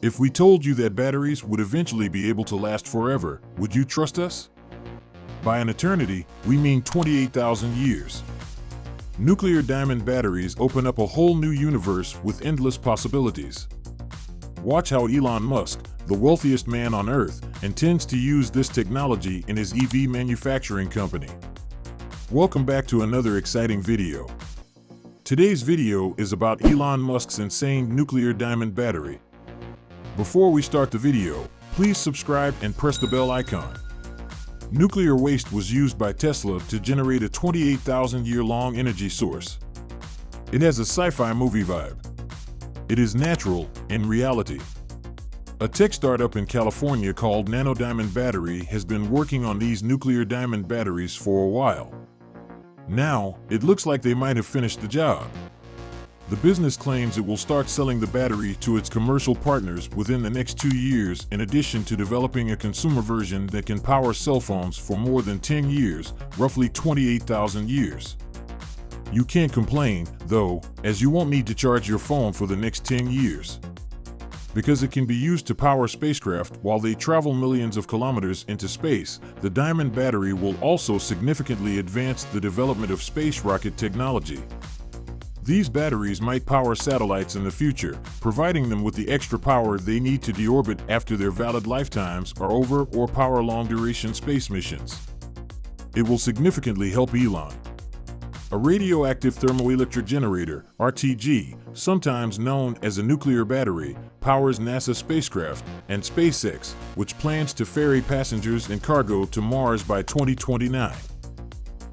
If we told you that batteries would eventually be able to last forever, would you trust us? By an eternity, we mean 28,000 years. Nuclear diamond batteries open up a whole new universe with endless possibilities. Watch how Elon Musk, the wealthiest man on Earth, intends to use this technology in his EV manufacturing company. Welcome back to another exciting video. Today's video is about Elon Musk's insane nuclear diamond battery. Before we start the video, please subscribe and press the bell icon. Nuclear waste was used by Tesla to generate a 28,000-year-long energy source. It has a sci-fi movie vibe. It is natural in reality. A tech startup in California called Nano Diamond Battery has been working on these nuclear diamond batteries for a while. Now, it looks like they might have finished the job. The business claims it will start selling the battery to its commercial partners within the next 2 years, in addition to developing a consumer version that can power cell phones for more than 10 years, roughly 28,000 years. You can't complain, though, as you won't need to charge your phone for the next 10 years. Because it can be used to power spacecraft while they travel millions of kilometers into space, the diamond battery will also significantly advance the development of space rocket technology. These batteries might power satellites in the future, providing them with the extra power they need to deorbit after their valid lifetimes are over or power long-duration space missions. It will significantly help Elon. A radioactive thermoelectric generator, RTG, sometimes known as a nuclear battery, powers NASA spacecraft and SpaceX, which plans to ferry passengers and cargo to Mars by 2029.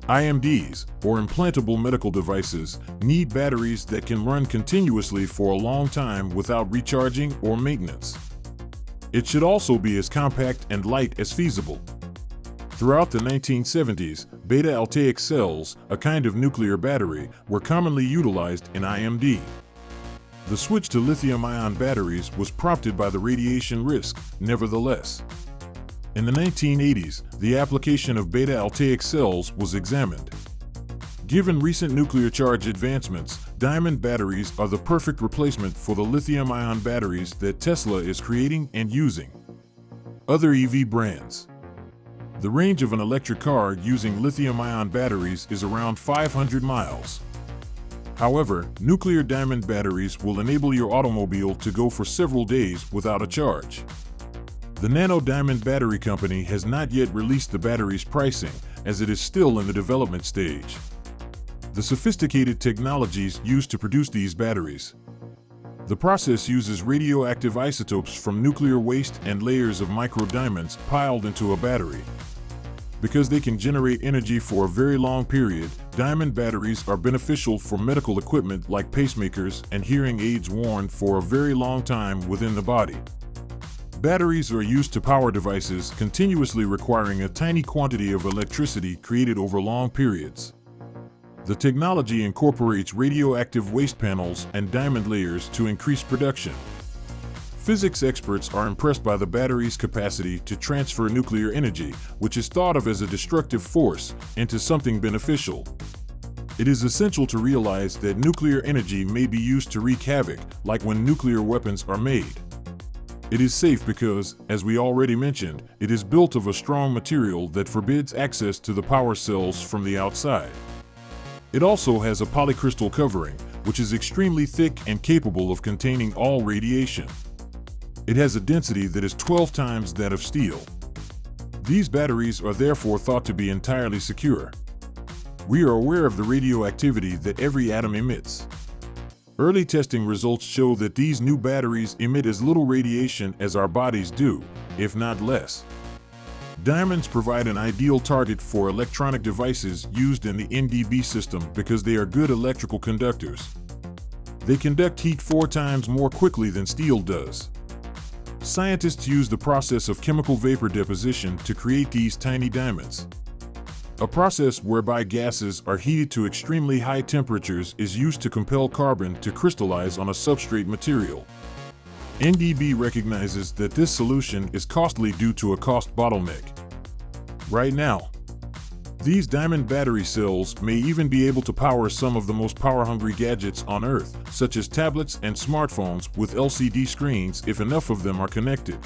IMDs, or implantable medical devices, need batteries that can run continuously for a long time without recharging or maintenance. It should also be as compact and light as feasible. Throughout the 1970s, beta-altaic cells, a kind of nuclear battery, were commonly utilized in IMD. The switch to lithium-ion batteries was prompted by the radiation risk, nevertheless. In the 1980s, the application of beta-altaic cells was examined. Given recent nuclear charge advancements, diamond batteries are the perfect replacement for the lithium-ion batteries that Tesla is creating and using. Other EV brands. The range of an electric car using lithium-ion batteries is around 500 miles. However, nuclear diamond batteries will enable your automobile to go for several days without a charge. The Nano Diamond Battery Company has not yet released the battery's pricing, as it is still in the development stage. The sophisticated technologies used to produce these batteries. The process uses radioactive isotopes from nuclear waste and layers of microdiamonds piled into a battery. Because they can generate energy for a very long period, diamond batteries are beneficial for medical equipment like pacemakers and hearing aids worn for a very long time within the body. Batteries are used to power devices continuously requiring a tiny quantity of electricity created over long periods. The technology incorporates radioactive waste panels and diamond layers to increase production. Physics experts are impressed by the battery's capacity to transfer nuclear energy, which is thought of as a destructive force, into something beneficial. It is essential to realize that nuclear energy may be used to wreak havoc, like when nuclear weapons are made. It is safe because, as we already mentioned, it is built of a strong material that forbids access to the power cells from the outside. It also has a polycrystal covering, which is extremely thick and capable of containing all radiation. It has a density that is 12 times that of steel. These batteries are therefore thought to be entirely secure. We are aware of the radioactivity that every atom emits. Early testing results show that these new batteries emit as little radiation as our bodies do, if not less. Diamonds provide an ideal target for electronic devices used in the NDB system because they are good electrical conductors. They conduct heat 4 times more quickly than steel does. Scientists use the process of chemical vapor deposition to create these tiny diamonds. A process whereby gases are heated to extremely high temperatures is used to compel carbon to crystallize on a substrate material. NDB recognizes that this solution is costly due to a cost bottleneck. Right now, These diamond battery cells may even be able to power some of the most power-hungry gadgets on Earth, such as tablets and smartphones with LCD screens if enough of them are connected.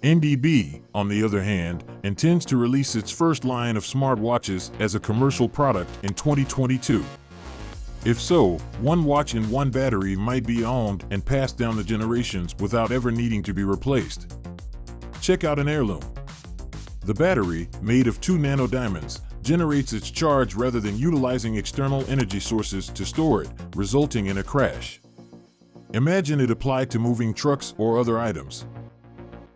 NDB, on the other hand, intends to release its first line of smartwatches as a commercial product in 2022. If so, one watch and one battery might be owned and passed down the generations without ever needing to be replaced. Check out an heirloom. The battery, made of 2 nanodiamonds, generates its charge rather than utilizing external energy sources to store it, resulting in a crash. Imagine it applied to moving trucks or other items.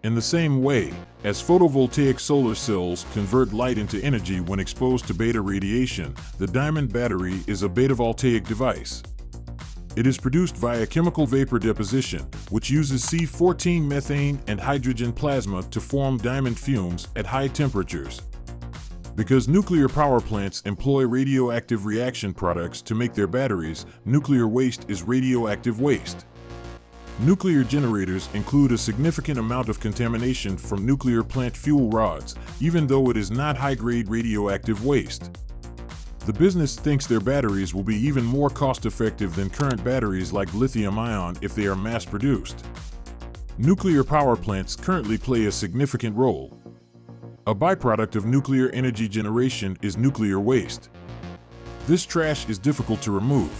In the same way, as photovoltaic solar cells convert light into energy when exposed to beta radiation, the diamond battery is a beta-voltaic device. It is produced via chemical vapor deposition, which uses C14 methane and hydrogen plasma to form diamond fumes at high temperatures. Because nuclear power plants employ radioactive reaction products to make their batteries, nuclear waste is radioactive waste. Nuclear generators include a significant amount of contamination from nuclear plant fuel rods, even though it is not high-grade radioactive waste. The business thinks their batteries will be even more cost-effective than current batteries like lithium-ion if they are mass-produced. Nuclear power plants currently play a significant role. A byproduct of nuclear energy generation is nuclear waste. This trash is difficult to remove.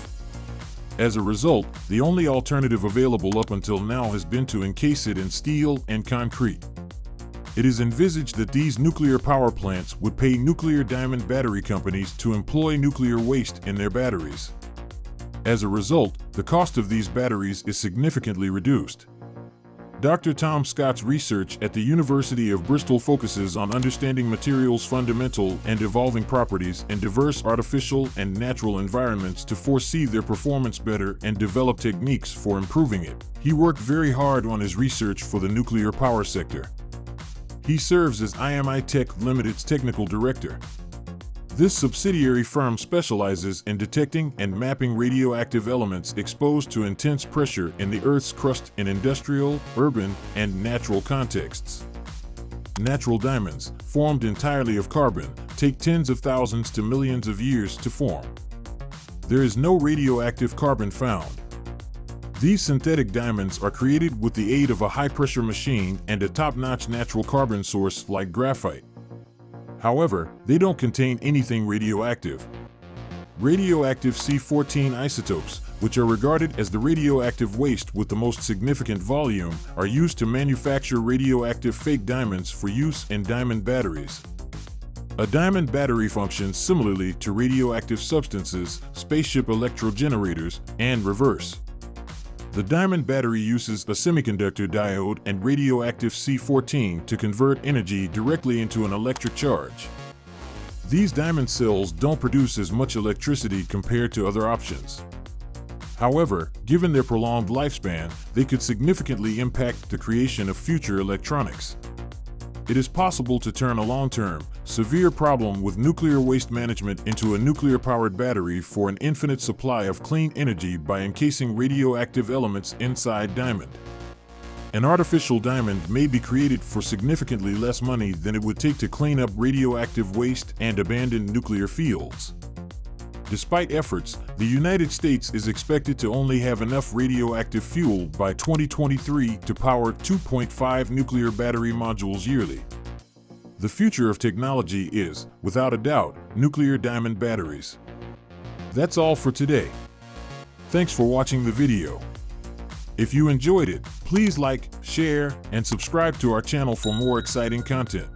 As a result, the only alternative available up until now has been to encase it in steel and concrete. It is envisaged that these nuclear power plants would pay nuclear diamond battery companies to employ nuclear waste in their batteries. As a result, the cost of these batteries is significantly reduced. Dr. Tom Scott's research at the University of Bristol focuses on understanding materials' fundamental and evolving properties in diverse artificial and natural environments to foresee their performance better and develop techniques for improving it. He worked very hard on his research for the nuclear power sector. He serves as IMI Tech Limited's technical director. This subsidiary firm specializes in detecting and mapping radioactive elements exposed to intense pressure in the Earth's crust in industrial, urban, and natural contexts. Natural diamonds, formed entirely of carbon, take tens of thousands to millions of years to form. There is no radioactive carbon found. These synthetic diamonds are created with the aid of a high-pressure machine and a top-notch natural carbon source like graphite. However, they don't contain anything radioactive. Radioactive C14 isotopes, which are regarded as the radioactive waste with the most significant volume, are used to manufacture radioactive fake diamonds for use in diamond batteries. A diamond battery functions similarly to radioactive substances, spaceship electrogenerators, and reverse. The diamond battery uses a semiconductor diode and radioactive C14 to convert energy directly into an electric charge. These diamond cells don't produce as much electricity compared to other options. However, given their prolonged lifespan, they could significantly impact the creation of future electronics. It is possible to turn a long-term, severe problem with nuclear waste management into a nuclear-powered battery for an infinite supply of clean energy by encasing radioactive elements inside diamond. An artificial diamond may be created for significantly less money than it would take to clean up radioactive waste and abandoned nuclear fields. Despite efforts, the United States is expected to only have enough radioactive fuel by 2023 to power 2.5 nuclear battery modules yearly. The future of technology is, without a doubt, nuclear diamond batteries. That's all for today. Thanks for watching the video. If you enjoyed it, please like, share, and subscribe to our channel for more exciting content.